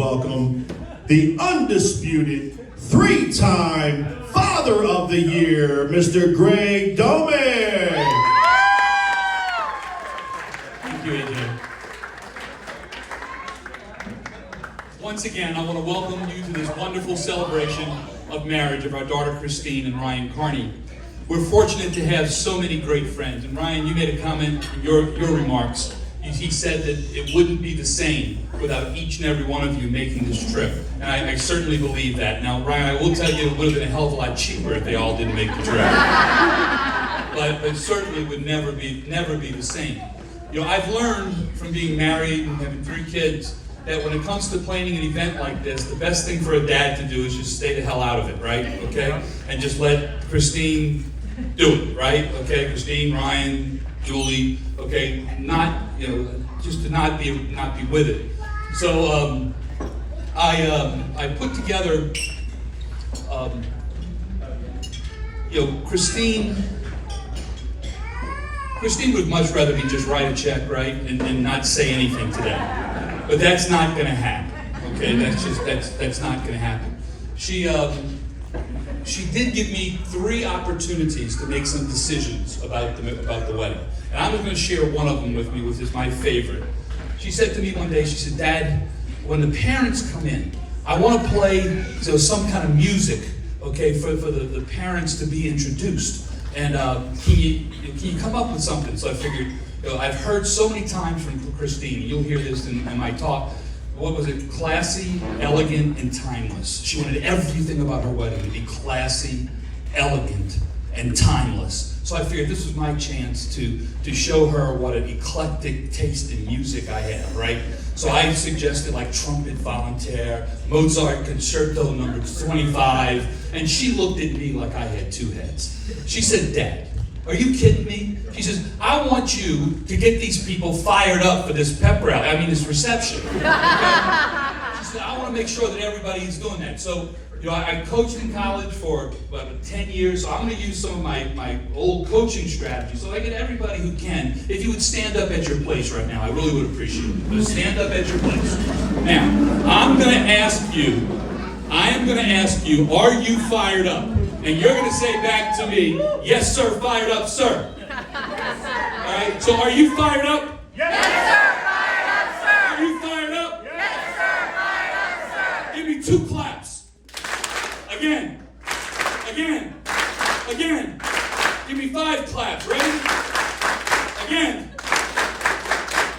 welcome the undisputed three-time Father of the Year, Mr. Greg Domecq. Thank you, AJ. Once again, I want to welcome you to this wonderful celebration of marriage of our daughter Christine and Ryan Kearney. We're fortunate to have so many great friends. And Ryan, you made a comment in your remarks. He said that it wouldn't be the same without each and every one of you making this trip. And I certainly believe that. Now, Ryan, I will tell you it would have been a hell of a lot cheaper if they all didn't make the trip. But it certainly would never be the same. You know, I've learned from being married and having 3 kids that when it comes to planning an event like this, the best thing for a dad to do is just stay the hell out of it, right? Okay? And just let Christine do it, right? Okay? Christine, Ryan, Julie, okay? Just to not be with it. So I put together, Christine would much rather me just write a check, right, and not say anything today. But that's not going to happen. Okay, that's not going to happen. She did give me 3 opportunities to make some decisions about the wedding, and I'm going to share one of them with me, which is my favorite. She said to me one day, she said, "Dad, when the parents come in, I want to play some kind of music, okay, for the parents to be introduced. And can you come up with something?" So I figured, I've heard so many times from Christine, you'll hear this in my talk, what was it? Classy, elegant, and timeless. She wanted everything about her wedding to be classy, elegant, and timeless. So I figured this was my chance to show her what an eclectic taste in music I have, right? So I suggested like trumpet volontaire, Mozart Concerto number 25, and she looked at me like I had 2 heads. She said, "Dad, are you kidding me?" She says, "I want you to get these people fired up for this pep rally, this reception." Okay? She said, "I want to make sure that everybody's doing that." So, I coached in college for about 10 years, so I'm going to use some of my old coaching strategies so I get everybody who can. If you would stand up at your place right now, I really would appreciate it. But stand up at your place. Now, I am going to ask you, are you fired up? And you're going to say back to me, "Yes, sir, fired up, sir." All right, so are you fired up? Yes, sir, fired up, sir. Are you fired up? Yes, sir, fired up, sir. Give me 2 claps. Again. Give me 5 claps. Ready? Again.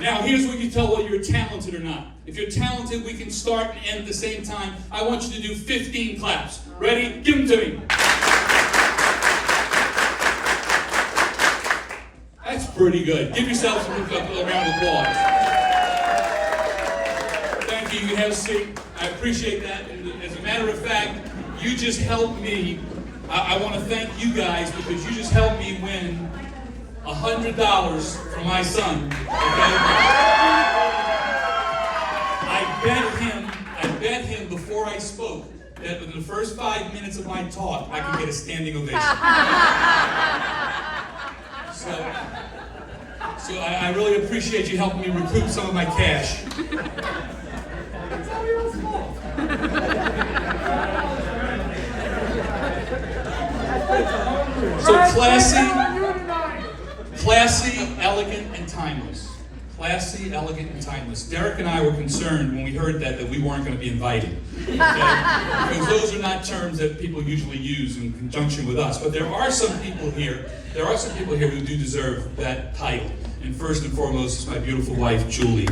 Now, here's where you tell whether you're talented or not. If you're talented, we can start and end at the same time. I want you to do 15 claps. Ready? Give them to me. That's pretty good. Give yourselves a round of applause. Thank you. You can have a seat. I appreciate that. And as a matter of fact, you just helped me. I want to thank you guys because you just helped me win $100 from my son. Okay? I bet him before I spoke that within the first 5 minutes of my talk, I could get a standing ovation. So I really appreciate you helping me recoup some of my cash. So classy, elegant, and timeless. Classy, elegant, and timeless. Derek and I were concerned when we heard that we weren't going to be invited. Okay? Because those are not terms that people usually use in conjunction with us. But there are some people here who do deserve that title. And first and foremost is my beautiful wife, Julie.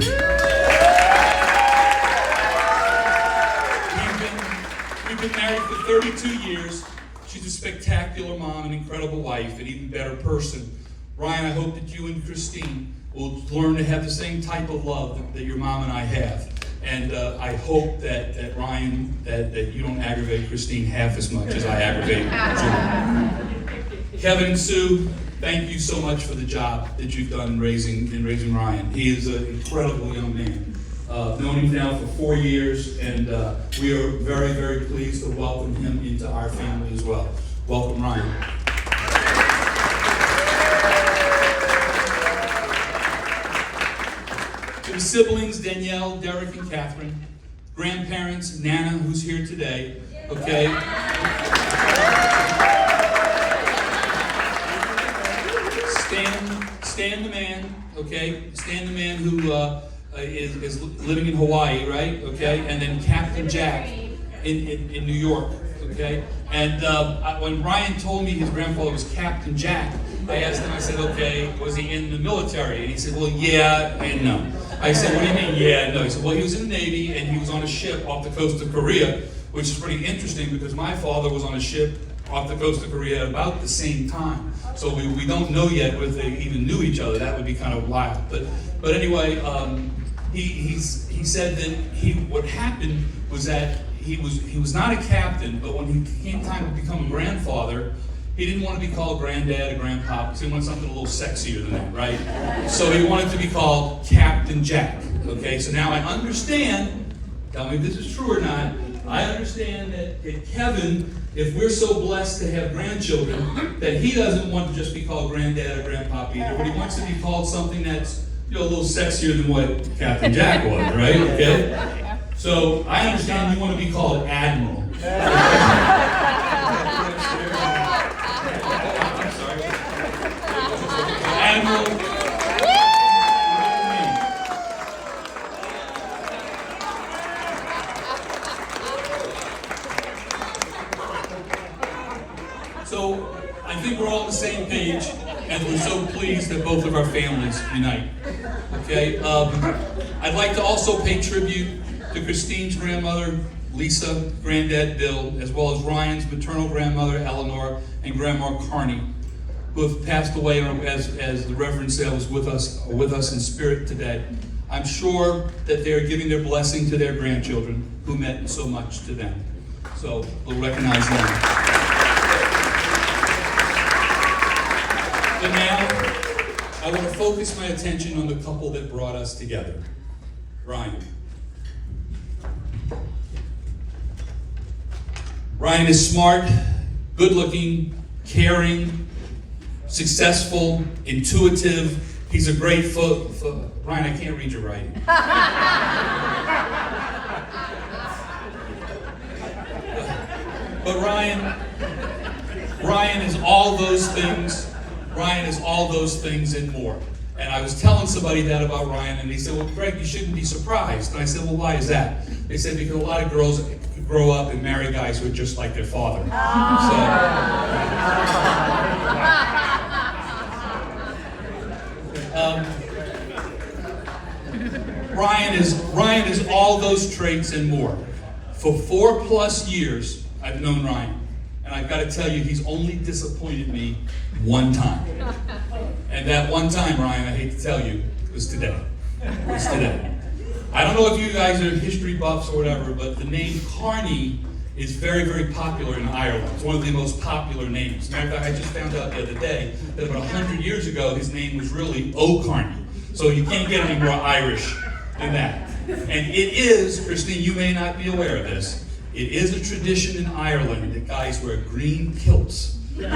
We've been married for 32 years. She's a spectacular mom, an incredible wife, an even better person. Ryan, I hope that you and Christine will learn to have the same type of love that your mom and I have. And I hope that Ryan, that you don't aggravate Christine half as much as I aggravate Julie. Kevin and Sue, thank you so much for the job that you've done in raising Ryan. He is an incredible young man. Known him now for 4 years, and we are very, very pleased to welcome him into our family as well. Welcome, Ryan. To the siblings, Danielle, Derek, and Catherine, grandparents, Nana, who's here today, okay? Stan the man, okay? Stan the man who is living in Hawaii, right? Okay? And then Captain Jack in New York, okay? And when Ryan told me his grandfather was Captain Jack, I asked him, I said, okay, was he in the military? And he said, well, yeah and no. I said, what do you mean, yeah and no? He said, well, he was in the Navy and he was on a ship off the coast of Korea, which is pretty interesting because my father was on a ship off the coast of Korea at about the same time. So we don't know yet whether they even knew each other. That would be kind of wild. But anyway, he said that what happened was that he was not a captain, but when he came time to become a grandfather, he didn't want to be called granddad or grandpa because he wanted something a little sexier than that, right? So he wanted to be called Captain Jack. Okay, so now I understand. Tell me if this is true or not. I understand that Kevin, if we're so blessed to have grandchildren, that he doesn't want to just be called granddad or grandpa either, but he wants to be called something that's a little sexier than what Captain Jack was, right? Okay. So I understand you want to be called Admiral. I'm sorry. Admiral. So I think we're all on the same page, and we're so pleased that both of our families unite. Okay. I'd like to also pay tribute to Christine's grandmother, Lisa, Granddad Bill, as well as Ryan's maternal grandmother, Eleanor, and Grandma Kearney, who have passed away as the Reverend said was with us in spirit today. I'm sure that they are giving their blessing to their grandchildren, who meant so much to them. So we'll recognize them. But now, I want to focus my attention on the couple that brought us together, Ryan. Ryan is smart, good-looking, caring, successful, intuitive. He's a great Ryan, I can't read your writing. But Ryan is all those things. Ryan is all those things and more. And I was telling somebody that about Ryan, and they said, well, Greg, you shouldn't be surprised. And I said, well, why is that? They said, because a lot of girls grow up and marry guys who are just like their father. Ryan is all those traits and more. For 4+ years, I've known Ryan. And I've got to tell you, he's only disappointed me one time. And that one time, Ryan, I hate to tell you, was today. I don't know if you guys are history buffs or whatever, but the name Kearney is very, very popular in Ireland. It's one of the most popular names. As a matter of fact, I just found out the other day that about 100 years ago, his name was really O'Kearney. So you can't get any more Irish than that. And it is, Christine, you may not be aware of this, it is a tradition in Ireland that guys wear green kilts, okay,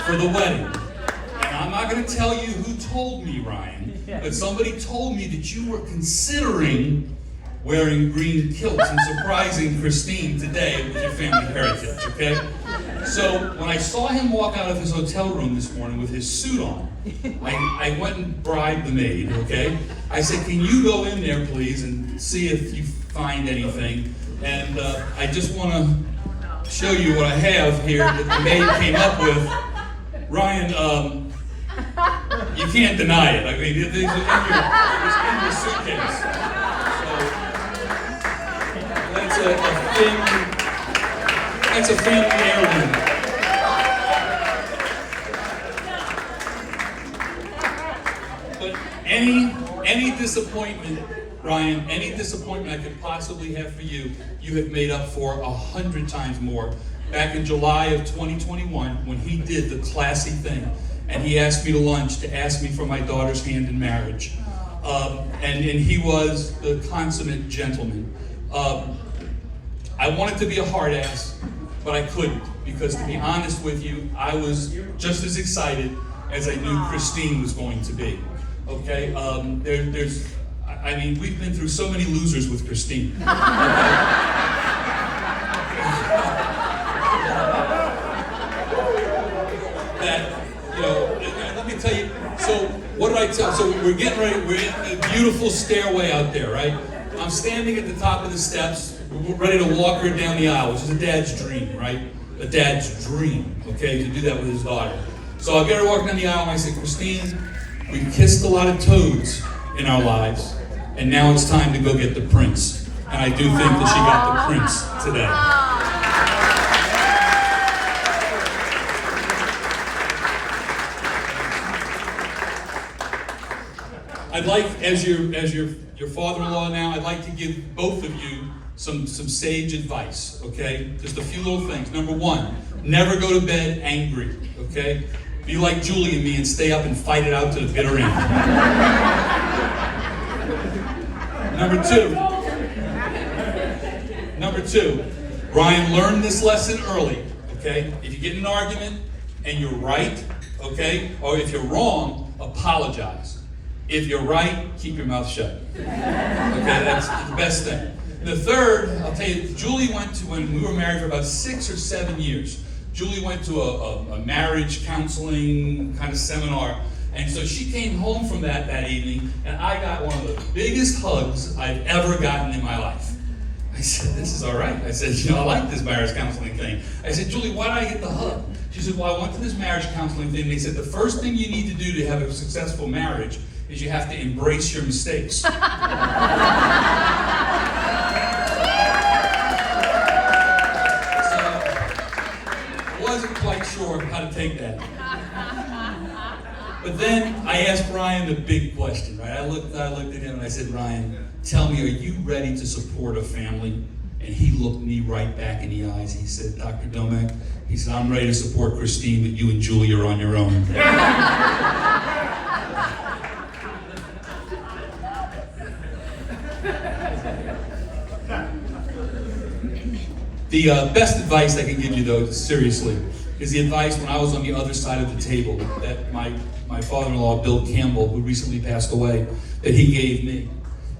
for the wedding. And I'm not going to tell you who told me, Ryan, but somebody told me that you were considering wearing green kilts and surprising Christine today with your family heritage, okay? So when I saw him walk out of his hotel room this morning with his suit on, I went and bribed the maid, okay? I said, can you go in there, please, and see if you find anything? And I just want to show you what I have here that the maid came up with. Ryan, you can't deny it. I mean, it's in your suitcase. So that's a family heirloom. But any disappointment, Ryan, any disappointment I could possibly have for you, you have made up for 100 times more. Back in July of 2021, when he did the classy thing, and he asked me to lunch to ask me for my daughter's hand in marriage. And he was the consummate gentleman. I wanted to be a hard ass, but I couldn't, because to be honest with you, I was just as excited as I knew Christine was going to be. Okay, I mean, we've been through so many losers with Christine. That, you know, and let me tell you, so what did I tell? So we're getting ready, we're in a beautiful stairway out there, right? I'm standing at the top of the steps, we're ready to walk her down the aisle, which is a dad's dream, right? A dad's dream, okay, to do that with his daughter. So I get her walking down the aisle and I say, Christine, we've kissed a lot of toads in our lives, and now it's time to go get the prince. And I do think that she got the prince today. I'd like, as your father-in-law now, I'd like to give both of you some sage advice, okay? Just a few little things. Number one, never go to bed angry, okay? Be like Julie and me and stay up and fight it out to the bitter end. Number two, Ryan, learn this lesson early, okay? If you get in an argument and you're right, okay? Or if you're wrong, apologize. If you're right, keep your mouth shut. Okay, that's the best thing. The third, I'll tell you, Julie went to, when we were married for about 6 or 7 years, Julie went to a marriage counseling kind of seminar. And so she came home from that evening, and I got one of the biggest hugs I've ever gotten in my life. I said, this is all right. I said, you know, I like this marriage counseling thing. I said, Julie, why did I get the hug? She said, well, I went to this marriage counseling thing, and they said, the first thing you need to do to have a successful marriage is you have to embrace your mistakes. So, I wasn't quite sure how to take that. But then I asked Ryan the big question, right? I looked at him and I said, Ryan, tell me, are you ready to support a family? And he looked me right back in the eyes. He said, Dr. Domecq, he said, I'm ready to support Christine, but you and Julie are on your own. The best advice I can give you, though, seriously, is the advice when I was on the other side of the table that my father-in-law, Bill Campbell, who recently passed away, that he gave me.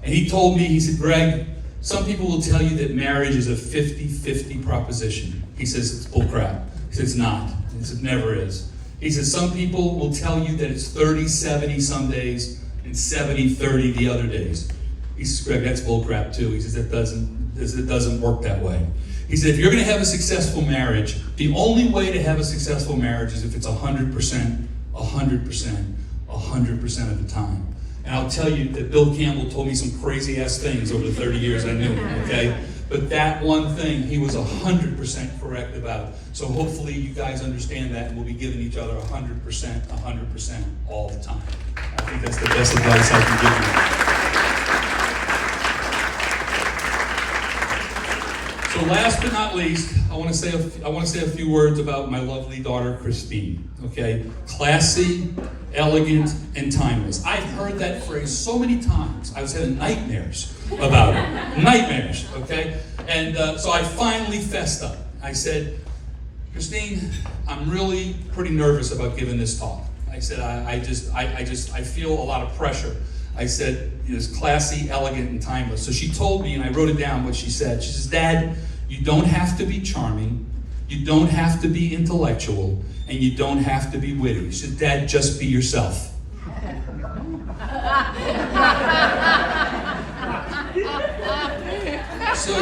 And he told me, he said, Greg, some people will tell you that marriage is a 50-50 proposition. He says, it's bullcrap. He says, it's not. He says, it never is. He says, some people will tell you that it's 30-70 some days and 70-30 the other days. He says, Greg, that's bullcrap too. He says, it doesn't work that way. He said, if you're going to have a successful marriage, the only way to have a successful marriage is if it's 100%, 100%, 100% of the time. And I'll tell you that Bill Campbell told me some crazy-ass things over the 30 years I knew him, okay? But that one thing, he was 100% correct about. So hopefully you guys understand that and we'll be giving each other 100%, 100% all the time. I think that's the best advice I can give you. So last but not least, I want to say a few words about my lovely daughter, Christine, okay? Classy, elegant, and timeless. I've heard that phrase so many times. I was having nightmares about it. Nightmares, okay? And so I finally fessed up. I said, Christine, I'm really pretty nervous about giving this talk. I said, I feel a lot of pressure. I said, it's classy, elegant, and timeless. So she told me, and I wrote it down, what she said. She says, Dad, you don't have to be charming, you don't have to be intellectual, and you don't have to be witty. She said, Dad, just be yourself. So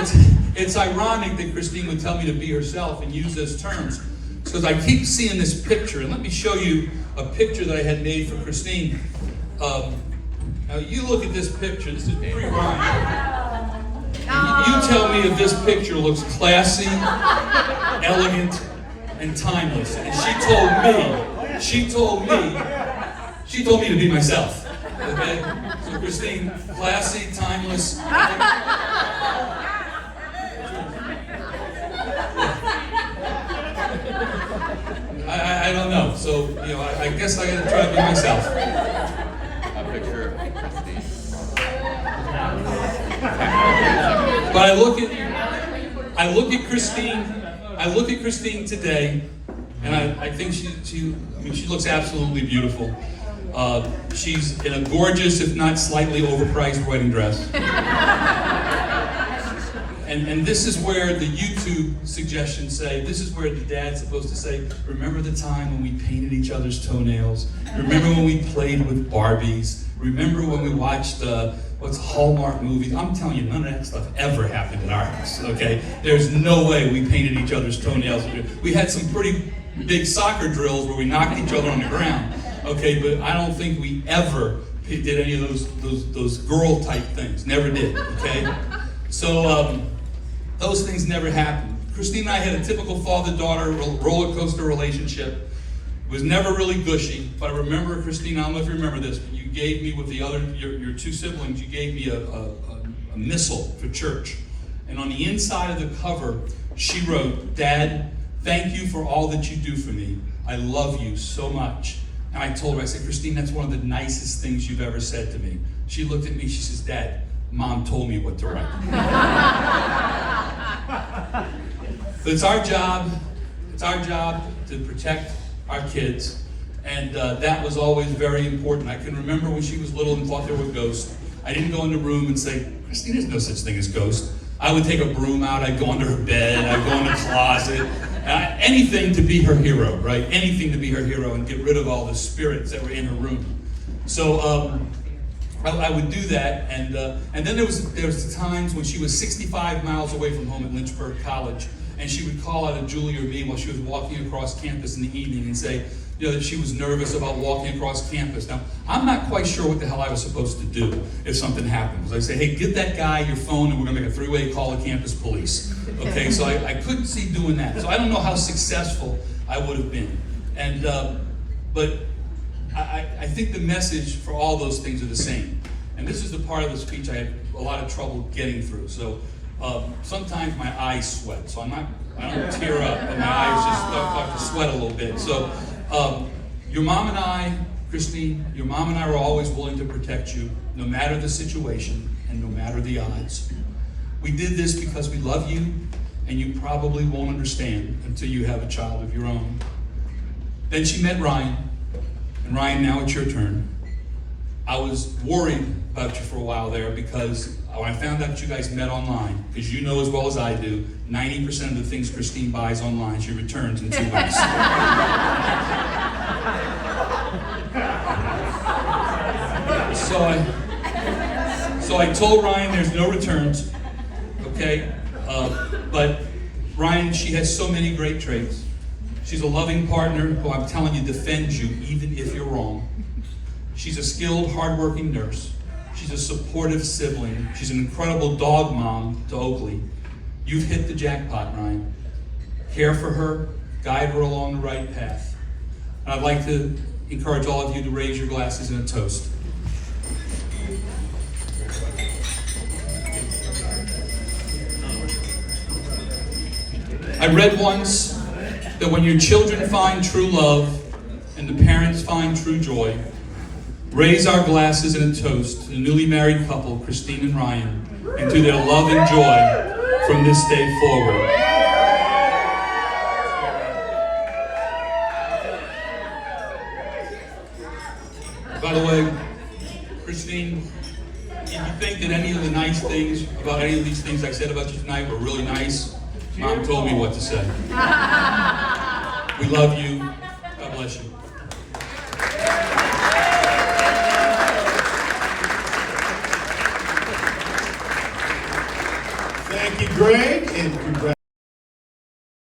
it's ironic that Christine would tell me to be herself and use those terms, because I keep seeing this picture, and let me show you a picture that I had made for Christine. Now you look at this picture, this is pre-Ryan. You tell me if this picture looks classy, elegant, and timeless. And she told me to be myself. Okay? So Christine, classy, timeless. I don't know. So, you know, I guess I gotta try to be myself. But I look at Christine today, and I think she looks absolutely beautiful. She's in a gorgeous, if not slightly overpriced wedding dress. And this is where the YouTube suggestions say, this is where the dad's supposed to say, remember the time when we painted each other's toenails? Remember when we played with Barbies? Remember when we watched what's Hallmark movies? I'm telling you, none of that stuff ever happened in our house, okay? There's no way we painted each other's toenails. We had some pretty big soccer drills where we knocked each other on the ground, okay? But I don't think we ever did any of those girl type things. Never did, okay? So those things never happened. Christine and I had a typical father-daughter roller coaster relationship. It was never really gushy, but I remember, Christine, I don't know if you remember this, but you gave me with your two siblings, you gave me a missal for church. And on the inside of the cover, she wrote, "Dad, thank you for all that you do for me. I love you so much." And I told her, I said, "Christine, that's one of the nicest things you've ever said to me." She looked at me, she says, "Dad, Mom told me what to write." But it's our job to protect our kids, and that was always very important. I can remember when she was little and thought there were ghosts. I didn't go in the room and say, "Christine, there's no such thing as ghosts." I would take a broom out, I'd go under her bed, I'd go in the closet, anything to be her hero, right? Anything to be her hero and get rid of all the spirits that were in her room. So I would do that, and then there was times when she was 65 miles away from home at Lynchburg College, and she would call out to Julie or me while she was walking across campus in the evening and say, that she was nervous about walking across campus. Now, I'm not quite sure what the hell I was supposed to do if something happens. I say, "Hey, give that guy your phone and we're gonna make a three-way call to campus police." Okay, so I couldn't see doing that. So I don't know how successful I would have been. And but I think the message for all those things are the same. And this is the part of the speech I had a lot of trouble getting through. So sometimes my eyes sweat. So I don't tear up, but my eyes just start to sweat a little bit. So your mom and I, Christine, your mom and I were always willing to protect you, no matter the situation and no matter the odds. We did this because we love you, and you probably won't understand until you have a child of your own. Then she met Ryan, and Ryan, now it's your turn. I was worried about you for a while there because when I found out that you guys met online, because you know as well as I do, 90% of the things Christine buys online, she returns in 2 weeks. So I told Ryan there's no returns, okay? But Ryan, she has so many great traits. She's a loving partner who, I'm telling you, defends you even if you're wrong. She's a skilled, hardworking nurse. She's a supportive sibling. She's an incredible dog mom to Oakley. You've hit the jackpot, Ryan. Care for her, guide her along the right path. And I'd like to encourage all of you to raise your glasses in a toast. I read once that when your children find true love and the parents find true joy, raise our glasses in a toast to the newly married couple, Christine and Ryan, and to their love and joy from this day forward. By the way, Christine, if you think that any of the nice things about any of these things I said about you tonight were really nice, Mom told me what to say. We love you. God bless you. Thank you, Greg, and congratulations.